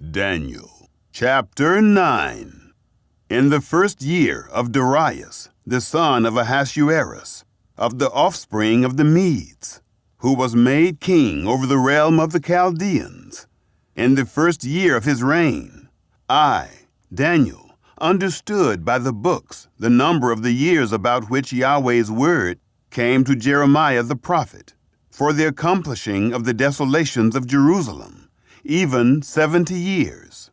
Daniel, chapter 9. In the first year of Darius, the son of Ahasuerus, of the offspring of the Medes, who was made king over the realm of the Chaldeans, in the first year of his reign, I, Daniel, understood by the books the number of the years about which Yahweh's word came to Jeremiah the prophet, for the accomplishing of the desolations of Jerusalem, even 70 years.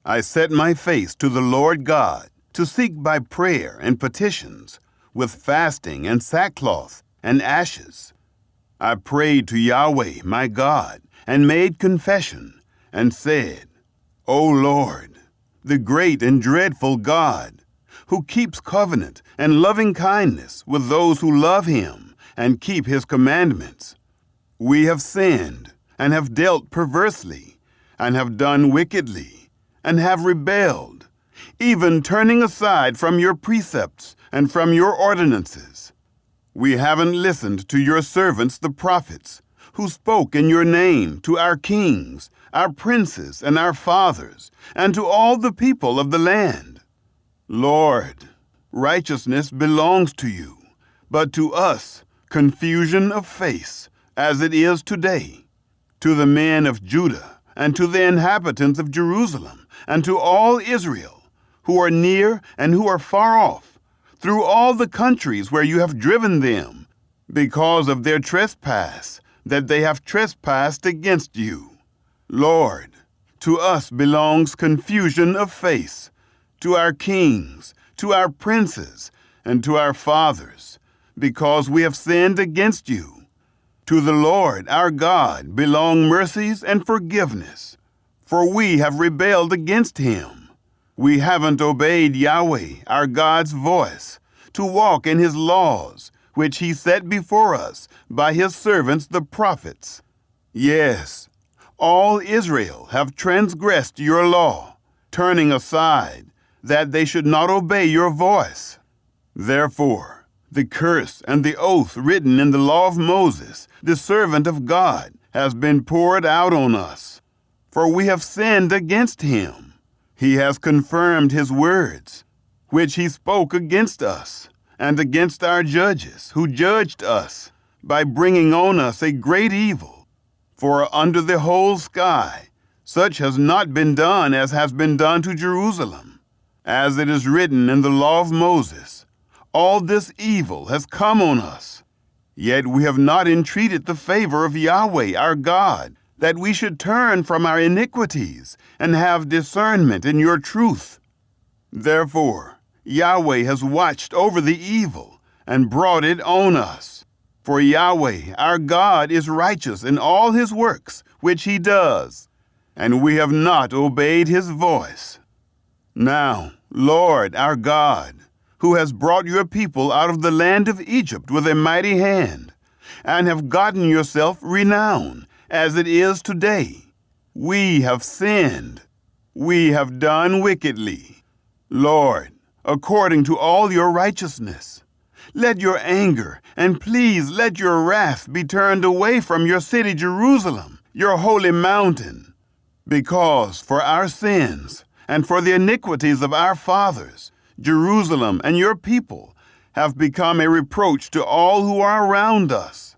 I set my face to the Lord God to seek by prayer and petitions, with fasting and sackcloth and ashes. I prayed to Yahweh my God and made confession and said, O Lord, the great and dreadful God, who keeps covenant and loving kindness with those who love him and keep his commandments, we have sinned and have dealt perversely, and have done wickedly, and have rebelled, even turning aside from your precepts and from your ordinances. We haven't listened to your servants the prophets, who spoke in your name to our kings, our princes, and our fathers, and to all the people of the land. Lord, righteousness belongs to you, but to us confusion of face, as it is today, to the men of Judah, and to the inhabitants of Jerusalem, and to all Israel, who are near and who are far off, through all the countries where you have driven them, because of their trespass, that they have trespassed against you. Lord, to us belongs confusion of face, to our kings, to our princes, and to our fathers, because we have sinned against you. To the Lord our God belong mercies and forgiveness, for we have rebelled against him. We haven't obeyed Yahweh our God's voice, to walk in his laws, which he set before us by his servants the prophets. Yes, all Israel have transgressed your law, turning aside, that they should not obey your voice. Therefore, the curse and the oath written in the law of Moses, the servant of God, has been poured out on us. For we have sinned against him. He has confirmed his words, which he spoke against us, and against our judges, who judged us, by bringing on us a great evil. For under the whole sky, such has not been done as has been done to Jerusalem. As it is written in the law of Moses, all this evil has come on us. Yet we have not entreated the favor of Yahweh our God, that we should turn from our iniquities and have discernment in your truth. Therefore, Yahweh has watched over the evil and brought it on us. For Yahweh our God is righteous in all his works which he does, and we have not obeyed his voice. Now, Lord our God, who has brought your people out of the land of Egypt with a mighty hand, and have gotten yourself renown, as it is today. We have sinned. We have done wickedly. Lord, according to all your righteousness, let your anger, and please let your wrath be turned away from your city Jerusalem, your holy mountain, because for our sins and for the iniquities of our fathers, Jerusalem and your people have become a reproach to all who are around us.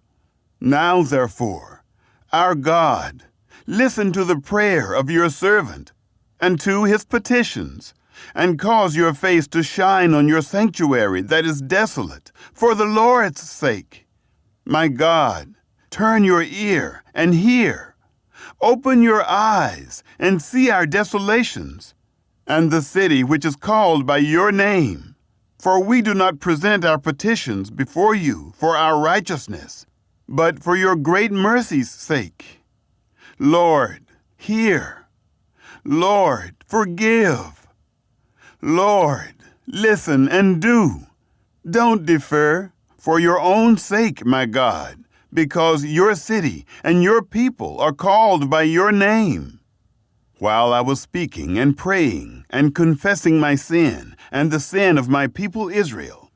Now, therefore, our God, listen to the prayer of your servant and to his petitions, and cause your face to shine on your sanctuary that is desolate, for the Lord's sake. My God, turn your ear and hear. Open your eyes and see our desolations, and the city which is called by your name. For we do not present our petitions before you for our righteousness, but for your great mercy's sake. Lord, hear. Lord, forgive. Lord, listen and do. Don't defer, for your own sake, my God, because your city and your people are called by your name. While I was speaking and praying and confessing my sin and the sin of my people Israel,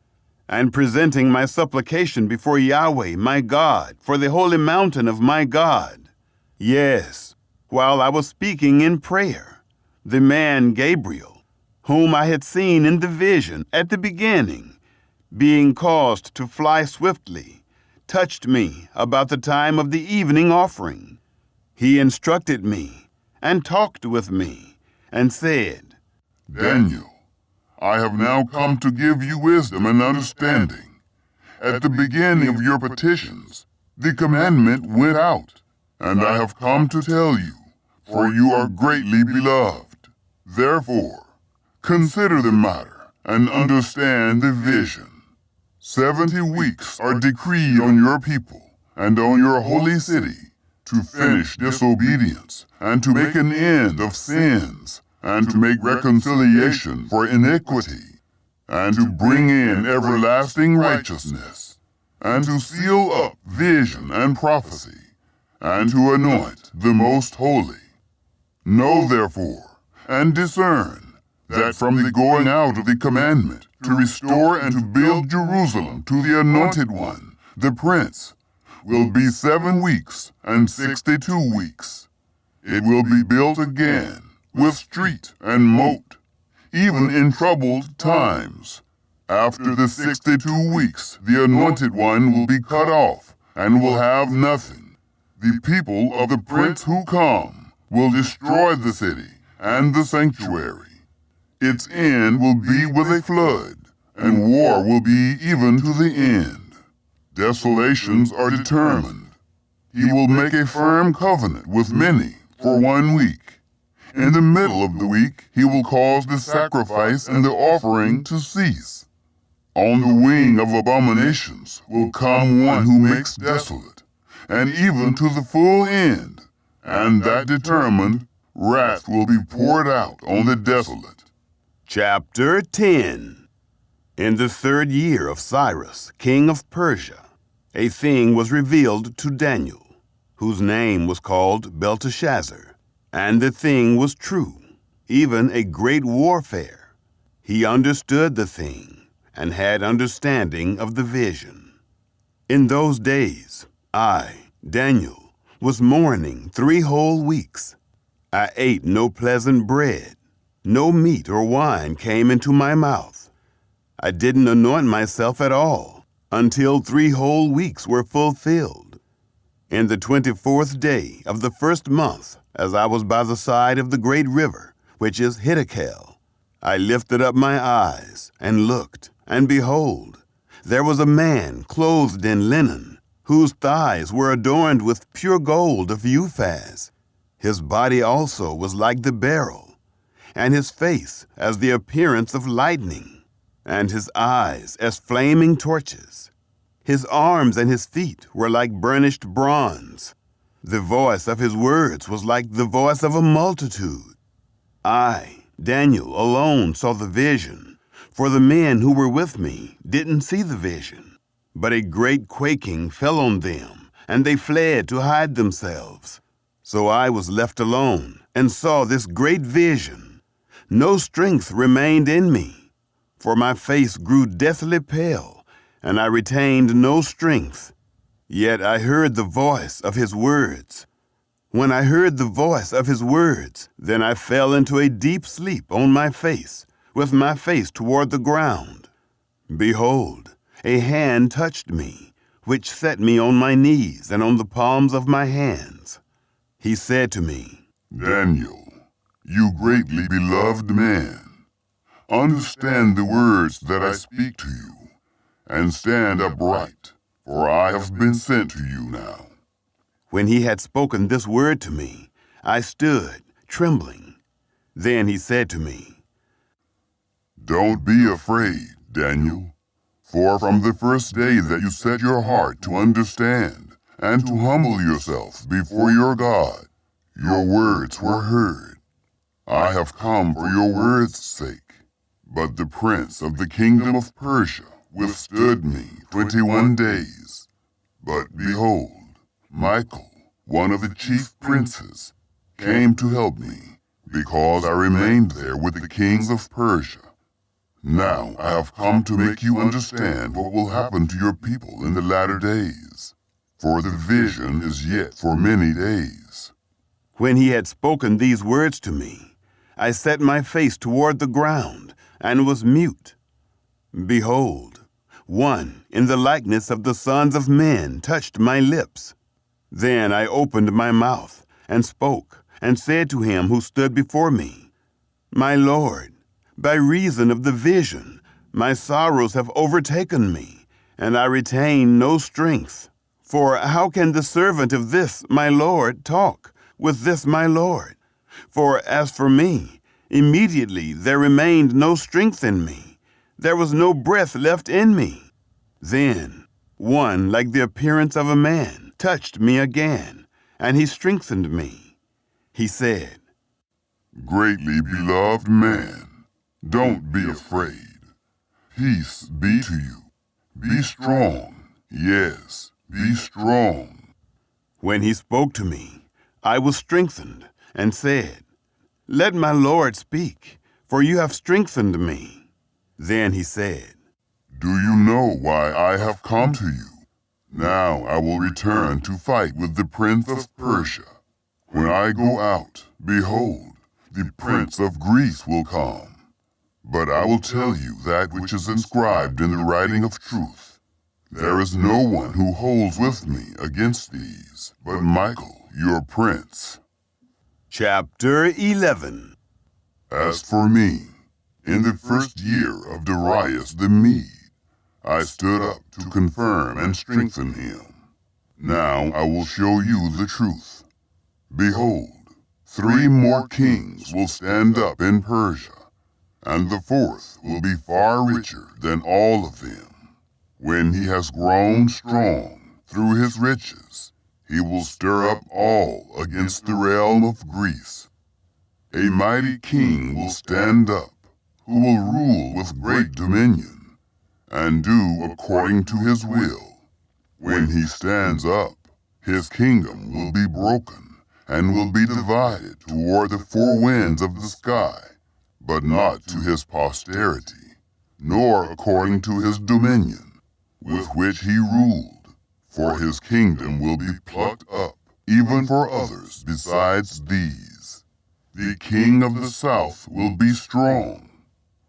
and presenting my supplication before Yahweh my God for the holy mountain of my God, yes, while I was speaking in prayer, the man Gabriel, whom I had seen in the vision at the beginning, being caused to fly swiftly, touched me about the time of the evening offering. He instructed me and talked with me and said, Daniel, I have now come to give you wisdom and understanding. At the beginning of your petitions, the commandment went out, and I have come to tell you, for you are greatly beloved. Therefore, consider the matter and understand the vision. 70 weeks are decreed on your people and on your holy city to finish disobedience and to make an end of sins and to make reconciliation for iniquity and to bring in everlasting righteousness and to seal up vision and prophecy and to anoint the most holy. Know therefore and discern that from the going out of the commandment to restore and to build Jerusalem to the Anointed One, the Prince, will be 7 weeks and 62 weeks. It will be built again with street and moat, even in troubled times. After the 62 weeks, the Anointed One will be cut off and will have nothing. The people of the Prince who come will destroy the city and the sanctuary. Its end will be with a flood, and war will be even to the end. Desolations are determined. He will make a firm covenant with many for 1 week. In the middle of the week, he will cause the sacrifice and the offering to cease. On the wing of abominations will come one who makes desolate, and even to the full end, and that determined wrath will be poured out on the desolate. Chapter 10. In the 3rd year of Cyrus, king of Persia, a thing was revealed to Daniel, whose name was called Belteshazzar, and the thing was true, even a great warfare. He understood the thing, and had understanding of the vision. In those days, I, Daniel, was mourning 3 whole weeks. I ate no pleasant bread. No meat or wine came into my mouth. I didn't anoint myself at all until 3 whole weeks were fulfilled. In the 24th day of the 1st month, as I was by the side of the great river, which is Hiddekel, I lifted up my eyes and looked, and behold, there was a man clothed in linen, whose thighs were adorned with pure gold of Uphaz. His body also was like the beryl, and his face as the appearance of lightning, and his eyes as flaming torches. His arms and his feet were like burnished bronze. The voice of his words was like the voice of a multitude. I, Daniel, alone saw the vision, for the men who were with me didn't see the vision. But a great quaking fell on them, and they fled to hide themselves. So I was left alone and saw this great vision. No strength remained in me, for my face grew deathly pale, and I retained no strength. Yet I heard the voice of his words. When I heard the voice of his words, then I fell into a deep sleep on my face, with my face toward the ground. Behold, a hand touched me, which set me on my knees and on the palms of my hands. He said to me, Daniel, you greatly beloved man, understand the words that I speak to you, and stand upright, for I have been sent to you now. When he had spoken this word to me, I stood, trembling. Then he said to me, Don't be afraid, Daniel, for from the first day that you set your heart to understand and to humble yourself before your God, your words were heard. I have come for your words' sake. But the prince of the kingdom of Persia withstood me 21 days. But behold, Michael, one of the chief princes, came to help me, because I remained there with the kings of Persia. Now I have come to make you understand what will happen to your people in the latter days, for the vision is yet for many days. When he had spoken these words to me, I set my face toward the ground and was mute. Behold, one in the likeness of the sons of men touched my lips. Then I opened my mouth and spoke and said to him who stood before me, My Lord, by reason of the vision, my sorrows have overtaken me, and I retain no strength. For how can the servant of this my Lord talk with this my Lord? For as for me, immediately there remained no strength in me. There was no breath left in me. Then one like the appearance of a man touched me again, and he strengthened me. He said, Greatly beloved man, don't be afraid. Peace be to you. Be strong. Yes, be strong. When he spoke to me, I was strengthened and said, Let my Lord speak, for you have strengthened me. Then he said, Do you know why I have come to you? Now I will return to fight with the prince of Persia. When I go out, behold, the prince of Greece will come. But I will tell you that which is inscribed in the writing of truth. There is no one who holds with me against these, but Michael, your prince. Chapter 11. As for me, in the first year of Darius the Mede, I stood up to confirm and strengthen him. Now I will show you the truth. Behold, 3 more kings will stand up in Persia, and the 4th will be far richer than all of them. When he has grown strong through his riches, he will stir up all against the realm of Greece. A mighty king will stand up, who will rule with great dominion, and do according to his will. When he stands up, his kingdom will be broken, and will be divided toward the 4 winds of the sky, but not to his posterity, nor according to his dominion, with which he ruled, for his kingdom will be plucked up, even for others besides these. The king of the south will be strong.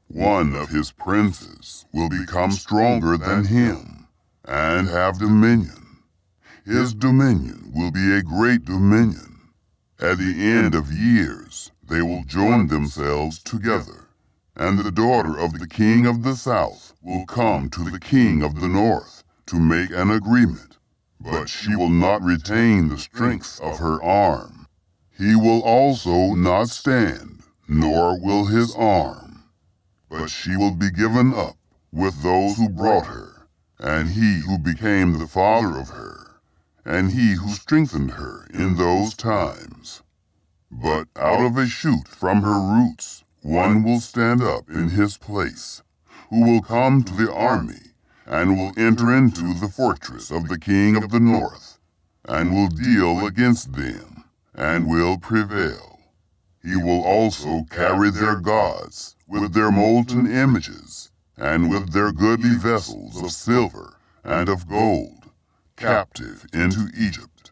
One of his princes will become stronger than him, and have dominion. His dominion will be a great dominion. At the end of years, they will join themselves together, and the daughter of the king of the south will come to the king of the north to make an agreement, but she will not retain the strength of her arm. He will also not stand, nor will his arm, but she will be given up with those who brought her, and he who became the father of her, and he who strengthened her in those times. But out of a shoot from her roots, one will stand up in his place, who will come to the army, and will enter into the fortress of the king of the north, and will deal against them, and will prevail. He will also carry their gods, with their molten images, and with their goodly vessels of silver and of gold, captive into Egypt.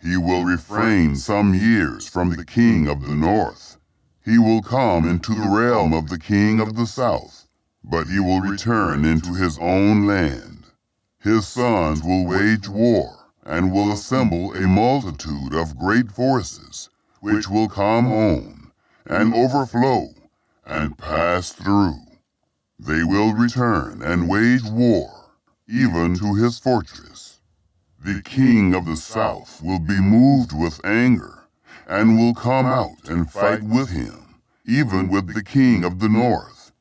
He will refrain some years from the king of the north. He will come into the realm of the king of the south, but he will return into his own land. His sons will wage war, and will assemble a multitude of great forces, which will come on, and overflow, and pass through. They will return and wage war, even to his fortress. The king of the south will be moved with anger, and will come out and fight with him, even with the king of the north.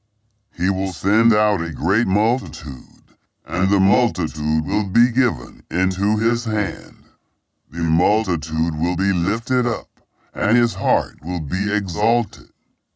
He will send out a great multitude, and the multitude will be given into his hand. The multitude will be lifted up, and his heart will be exalted.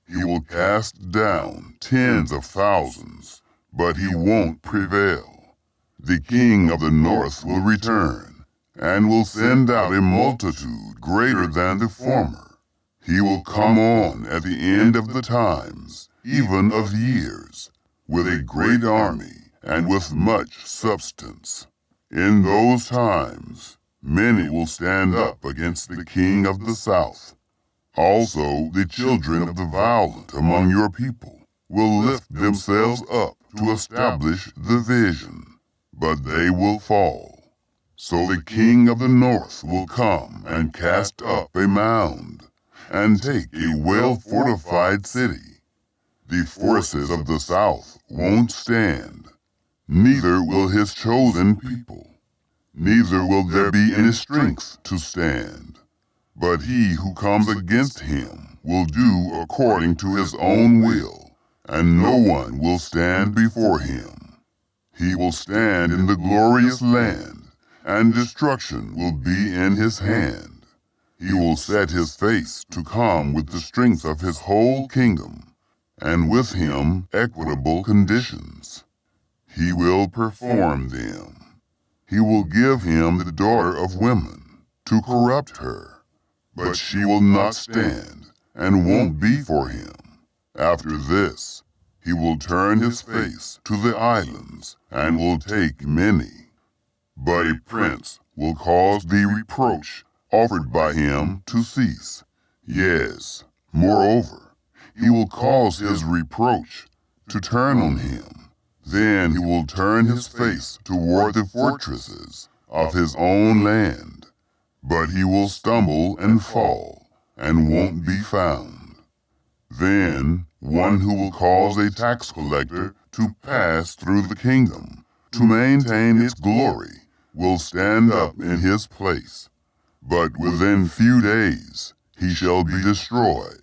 He will cast down tens of thousands, but he won't prevail. The king of the north will return, and will send out a multitude greater than the former. He will come on at the end of the times, even of years, with a great army and with much substance. In those times, Many will stand up against the king of the south. Also, the children of the violent among your people will lift themselves up to establish the vision, but they will fall. So the king of the north will come and cast up a mound, and take a well-fortified city. The forces of the south won't stand, neither will his chosen people. Neither will there be any strength to stand. But he who comes against him will do according to his own will, and no one will stand before him. He will stand in the glorious land, and destruction will be in his hand. He will set his face to come with the strength of his whole kingdom, and with him equitable conditions. He will perform them. He will give him the daughter of women, to corrupt her, but she will not stand, and won't be for him. After this, he will turn his face to the islands, and will take many. But a prince will cause the reproach offered by him to cease. Yes, moreover, he will cause his reproach to turn on him. Then he will turn his face toward the fortresses of his own land, but he will stumble and fall, and won't be found. Then one who will cause a tax collector to pass through the kingdom, to maintain its glory, will stand up in his place. But within few days he shall be destroyed,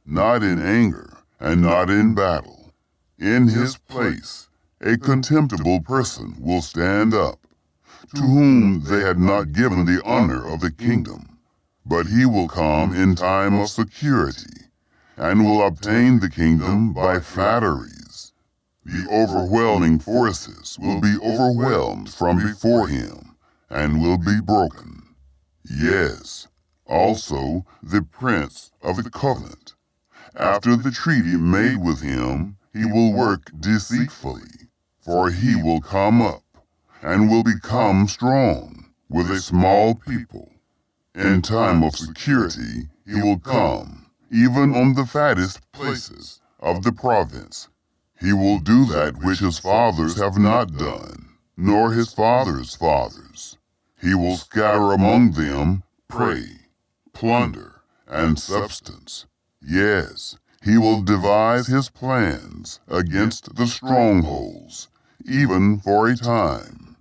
not in anger and not in battle. In his place a contemptible person will stand up, to whom they had not given the honor of the kingdom. But he will come in time of security, and will obtain the kingdom by flatteries. The overwhelming forces will be overwhelmed from before him, and will be broken. Yes, also the prince of the covenant. After the treaty made with him, he will work deceitfully. For he will come up, and will become strong with a small people. In time of security he will come, even on the fattest places of the province. He will do that which his fathers have not done, nor his fathers' fathers. He will scatter among them prey, plunder, and substance. Yes, he will devise his plans against the strongholds, even for a time.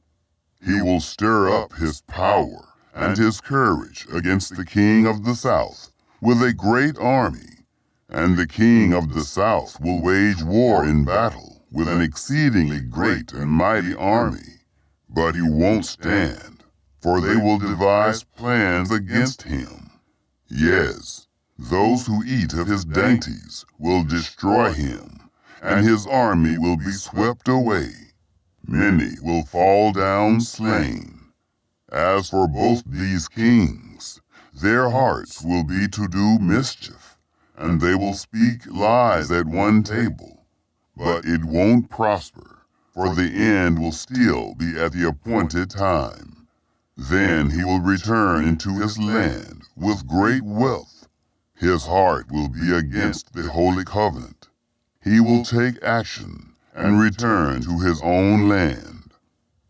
He will stir up his power and his courage against the king of the south with a great army, and the king of the south will wage war in battle with an exceedingly great and mighty army. But he won't stand, for they will devise plans against him. Yes, those who eat of his dainties will destroy him, and his army will be swept away. Many will fall down slain. As for both these kings, their hearts will be to do mischief, and they will speak lies at one table. But it won't prosper, for the end will still be at the appointed time. Then he will return into his land with great wealth. His heart will be against the holy covenant. He will take action and return to his own land.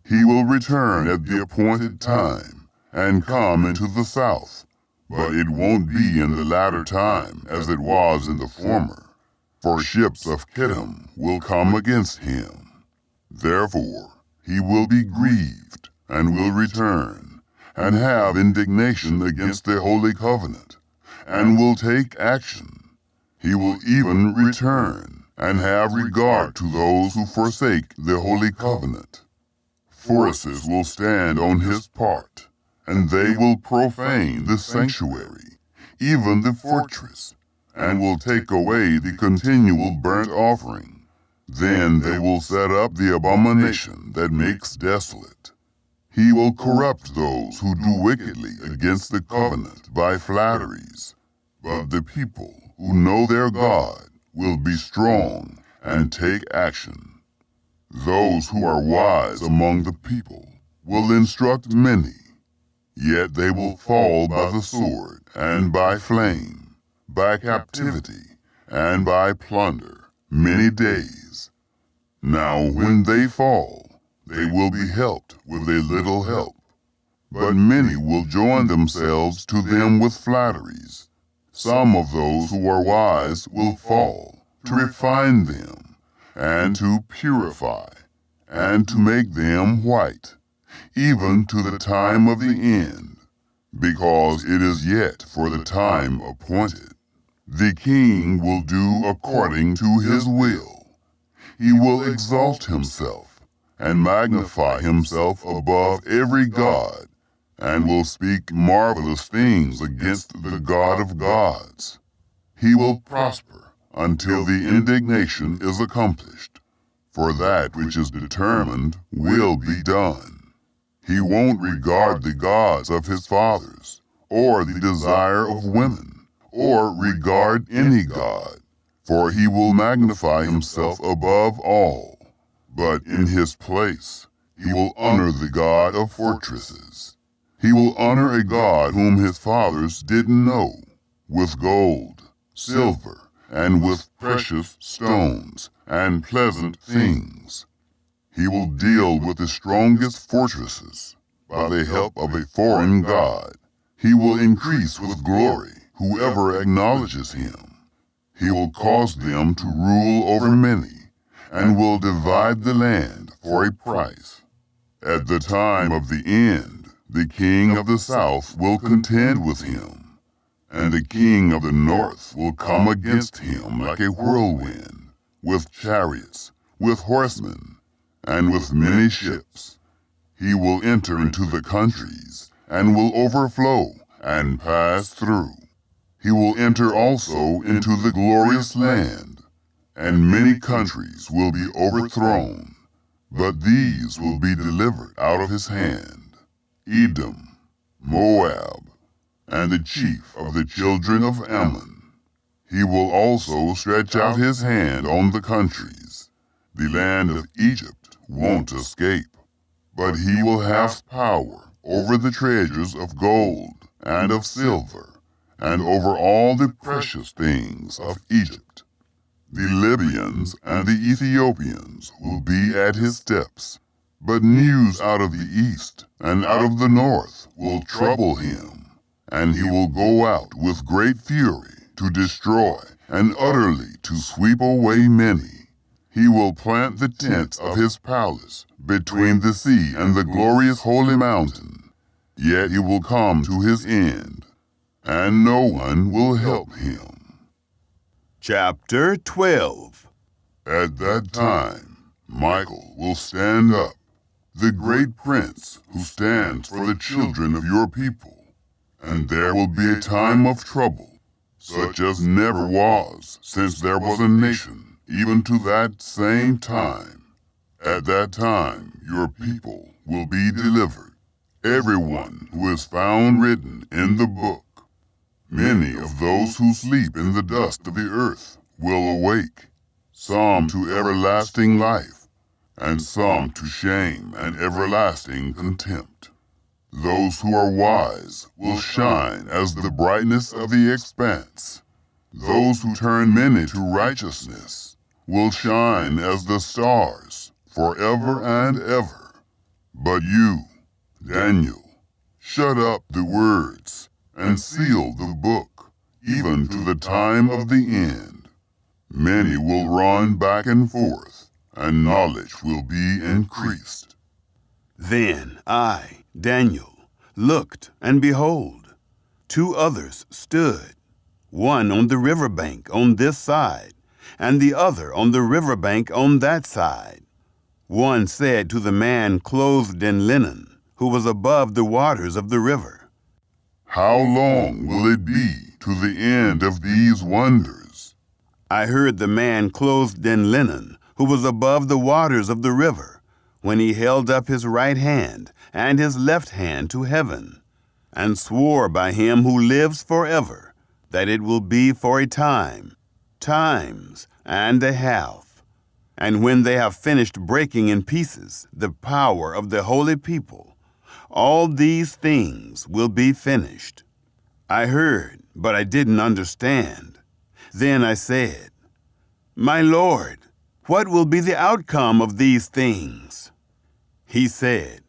He will return at the appointed time and come into the south, but it won't be in the latter time as it was in the former, for ships of Kittim will come against him. Therefore he will be grieved and will return, and have indignation against the holy covenant, and will take action. He will even return and have regard to those who forsake the holy covenant. Forces will stand on his part, and they will profane the sanctuary, even the fortress, and will take away the continual burnt offering. Then they will set up the abomination that makes desolate. He will corrupt those who do wickedly against the covenant by flatteries. But the people who know their God will be strong and take action. Those who are wise among the people will instruct many. Yet they will fall by the sword, and by flame, by captivity, and by plunder, many days. Now when they fall, they will be helped with a little help. But many will join themselves to them with flatteries. Some of those who are wise will fall, to refine them, and to purify, and to make them white, even to the time of the end, because it is yet for the time appointed. The king will do according to his will. He will exalt himself, and magnify himself above every god, and will speak marvelous things against the God of gods. He will prosper until the indignation is accomplished, for that which is determined will be done. He won't regard the gods of his fathers, or the desire of women, or regard any god, for he will magnify himself above all. But in his place, he will honor the God of fortresses. He will honor a God whom his fathers didn't know, with gold, silver, and with precious stones and pleasant things. He will deal with the strongest fortresses by the help of a foreign god. He will increase with glory whoever acknowledges him. He will cause them to rule over many, and will divide the land for a price. At the time of the end, the king of the south will contend with him, and the king of the north will come against him like a whirlwind, with chariots, with horsemen, and with many ships. He will enter into the countries, and will overflow and pass through. He will enter also into the glorious land, and many countries will be overthrown, but these will be delivered out of his hand. Edom, Moab, and the chief of the children of Ammon. He will also stretch out his hand on the countries. The land of Egypt won't escape, but he will have power over the treasures of gold and of silver, and over all the precious things of Egypt. The Libyans and the Ethiopians will be at his steps, but news out of the east and out of the north will trouble him, and he will go out with great fury to destroy and utterly to sweep away many. He will plant the tents of his palace between the sea and the glorious holy mountain. Yet he will come to his end, and no one will help him. Chapter 12. At that time, Michael will stand up, the great prince who stands for the children of your people, and there will be a time of trouble, such as never was since there was a nation, even to that same time. At that time your people will be delivered, everyone who is found written in the book. Many of those who sleep in the dust of the earth will awake, some to everlasting life, and some to shame and everlasting contempt. Those who are wise will shine as the brightness of the expanse. Those who turn many to righteousness will shine as the stars forever and ever. But you, Daniel, shut up the words and seal the book, even to the time of the end. Many will run back and forth, and knowledge will be increased. Then I, Daniel, looked, and behold, 2 others stood, one on the river bank on this side, and the other on the river bank on that side. One said to the man clothed in linen, who was above the waters of the river, How long will it be to the end of these wonders? I heard the man clothed in linen, who was above the waters of the river, when he held up his right hand and his left hand to heaven, and swore by him who lives forever, that it will be for a time, times, and a half. And when they have finished breaking in pieces the power of the holy people, all these things will be finished. I heard, but I didn't understand. Then I said, My Lord, what will be the outcome of these things? He said,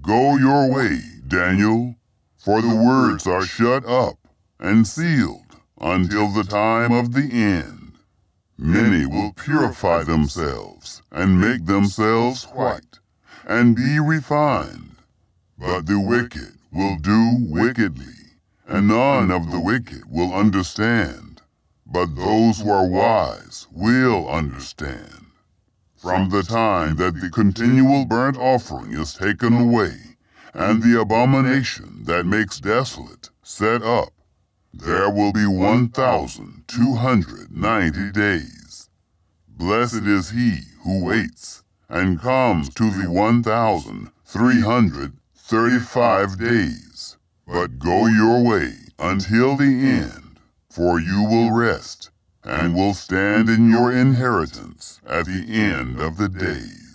Go your way, Daniel, for the words are shut up and sealed until the time of the end. Many will purify themselves and make themselves white and be refined, but the wicked will do wickedly, and none of the wicked will understand, but those who are wise will understand. From the time that the continual burnt offering is taken away, and the abomination that makes desolate set up, there will be 1,290 days. Blessed is he who waits and comes to the 1,335 days. But go your way until the end, for you will rest and will stand in your inheritance at the end of the days.